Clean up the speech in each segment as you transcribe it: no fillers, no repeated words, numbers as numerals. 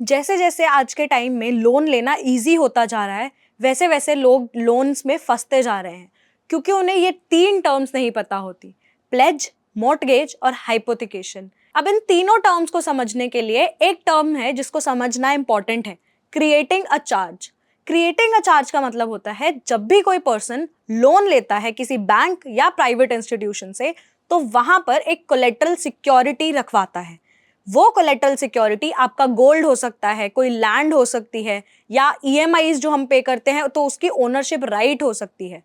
जैसे जैसे आज के टाइम में लोन लेना इजी होता जा रहा है, वैसे वैसे लोग लोन्स में फंसते जा रहे हैं क्योंकि उन्हें ये 3 टर्म्स नहीं पता होती, प्लेज, मॉर्टगेज और हाइपोथिकेशन। अब इन तीनों टर्म्स को समझने के लिए एक टर्म है जिसको समझना इंपॉर्टेंट है, creating a charge. Creating a charge का मतलब होता है जब भी कोई पर्सन लोन लेता है किसी बैंक या प्राइवेट इंस्टीट्यूशन से, तो वहां पर एक कोलेटरल सिक्योरिटी रखवाता है। वो कोलेटरल सिक्योरिटी आपका गोल्ड हो सकता है, कोई लैंड हो सकती है, या ईएमआईज जो हम पे करते हैं तो उसकी ओनरशिप राइट हो सकती है।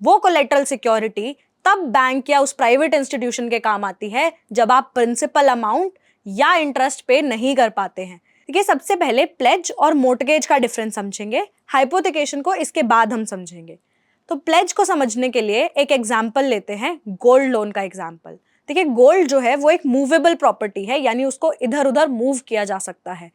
वो कोलेटरल सिक्योरिटी तब बैंक या उस प्राइवेट इंस्टीट्यूशन के काम आती है जब आप प्रिंसिपल अमाउंट या इंटरेस्ट पे नहीं कर पाते हैं। देखिए, सबसे पहले प्लेज और मोर्टगेज का डिफरेंस समझेंगे, हाइपोथिकेशन को इसके बाद हम समझेंगे। तो प्लेज को समझने के लिए एक एग्जाम्पल लेते हैं, गोल्ड लोन का एग्जाम्पल। देखिए, गोल्ड जो है वो एक मूवेबल प्रॉपर्टी है, यानी उसको इधर उधर मूव किया जा सकता है।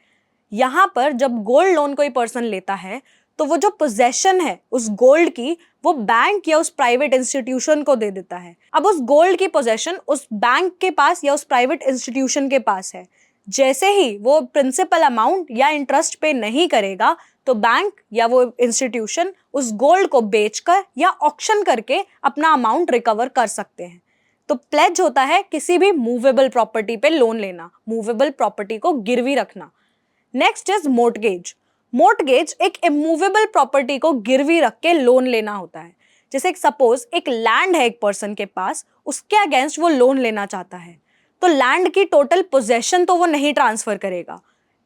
यहाँ पर जब गोल्ड लोन कोई पर्सन लेता है तो वो जो पोजेशन है उस गोल्ड की, वो बैंक या उस प्राइवेट इंस्टीट्यूशन को दे देता है। अब उस गोल्ड की पोजेशन उस बैंक के पास या उस प्राइवेट इंस्टीट्यूशन के पास है। जैसे ही वो प्रिंसिपल अमाउंट या इंटरेस्ट पे नहीं करेगा तो बैंक या वो इंस्टीट्यूशन उस गोल्ड को बेचकर या ऑक्शन करके अपना अमाउंट रिकवर कर सकते हैं। तो प्लेज होता है किसी भी मूवेबल प्रॉपर्टी पे लोन लेना, मूवेबल प्रॉपर्टी को गिरवी रखना। Next is mortgage. मोर्टगेज एक इमूवेबल प्रॉपर्टी को गिरवी रख के लोन लेना होता है। जैसे सपोज एक लैंड है एक पर्सन के पास, उसके अगेंस्ट वो लोन लेना चाहता है, तो लैंड की टोटल पोजेशन तो वो नहीं ट्रांसफर करेगा।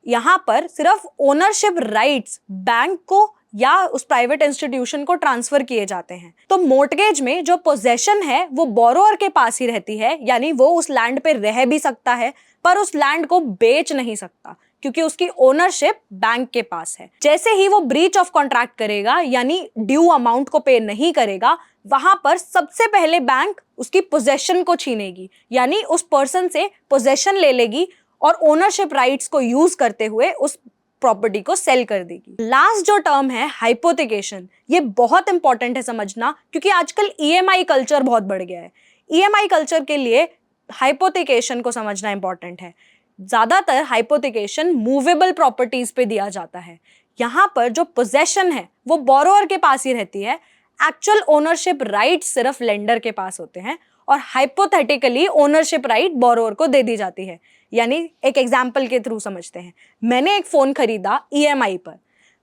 यहाँ पर सिर्फ ओनरशिप राइट्स बैंक को या उस प्राइवेट इंस्टीट्यूशन को ट्रांसफर किए जाते हैं। तो मोर्टगेज में जो पोजेशन है वो बोरोअर के पास ही रहती है, यानी वो उस लैंड पे रह भी सकता है पर उस लैंड को बेच नहीं सकता क्योंकि उसकी ओनरशिप बैंक के पास है। जैसे ही वो ब्रीच ऑफ कॉन्ट्रैक्ट करेगा, यानी ड्यू अमाउंट को पे नहीं करेगा, वहां पर सबसे पहले बैंक उसकी पोजेशन को छीनेगी, यानी उस पर्सन से पोजेशन ले लेगी और ओनरशिप राइट्स को यूज करते हुए उस प्रॉपर्टी को सेल कर देगी। लास्ट जो टर्म है हाइपोथिकेशन, ये बहुत इंपॉर्टेंट है समझना क्योंकि आजकल ईएमआई कल्चर बहुत बढ़ गया है। ईएमआई कल्चर के लिए हाइपोथिकेशन को समझना इंपॉर्टेंट है। ज्यादातर हाइपोथिकेशन मूवेबल प्रॉपर्टीज पे दिया जाता है। यहाँ पर जो पोजेशन है वो बोरोअर के पास ही रहती है, एक्चुअल ओनरशिप राइट सिर्फ लेंडर के पास होते हैं और हाइपोथेटिकली ओनरशिप राइट बोरोअर को दे दी जाती है। यानी एक एग्जाम्पल के थ्रू समझते हैं, मैंने एक फोन खरीदा ईएमआई पर,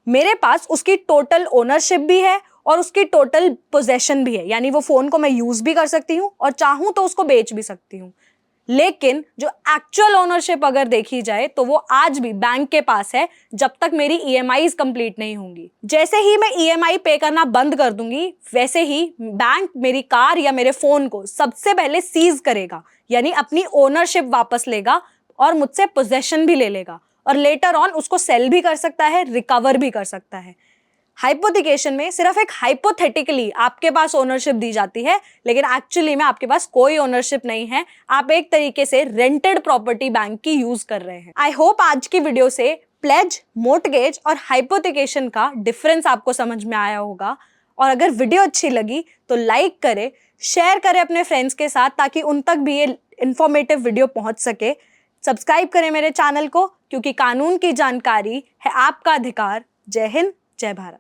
मेरे पास उसकी टोटल ओनरशिप भी है और उसकी टोटल पोजेशन भी है, यानी वो फोन को मैं यूज भी कर सकती हूँ और चाहूं तो उसको बेच भी सकती हूँ। लेकिन जो एक्चुअल ओनरशिप अगर देखी जाए तो वो आज भी बैंक के पास है जब तक मेरी ईएमआईज कंप्लीट नहीं होंगी। जैसे ही मैं ईएमआई पे करना बंद कर दूंगी, वैसे ही बैंक मेरी कार या मेरे फोन को सबसे पहले सीज करेगा, यानी अपनी ओनरशिप वापस लेगा और मुझसे पोजेशन भी ले लेगा और लेटर ऑन उसको सेल भी कर सकता है, रिकवर भी कर सकता है। हाइपोथिकेशन में सिर्फ एक हाइपोथेटिकली आपके पास ओनरशिप दी जाती है, लेकिन एक्चुअली में आपके पास कोई ओनरशिप नहीं है। आप एक तरीके से रेंटेड प्रॉपर्टी बैंक की यूज कर रहे हैं। आई होप आज की वीडियो से प्लेज, मोर्टगेज और हाइपोथिकेशन का डिफरेंस आपको समझ में आया होगा। और अगर वीडियो अच्छी लगी तो लाइक करें, शेयर करें अपने फ्रेंड्स के साथ ताकि उन तक भी ये इंफॉर्मेटिव वीडियो पहुंच सके। सब्सक्राइब करें मेरे चैनल को क्योंकि कानून की जानकारी है आपका अधिकार। जय हिंद, जय भारत।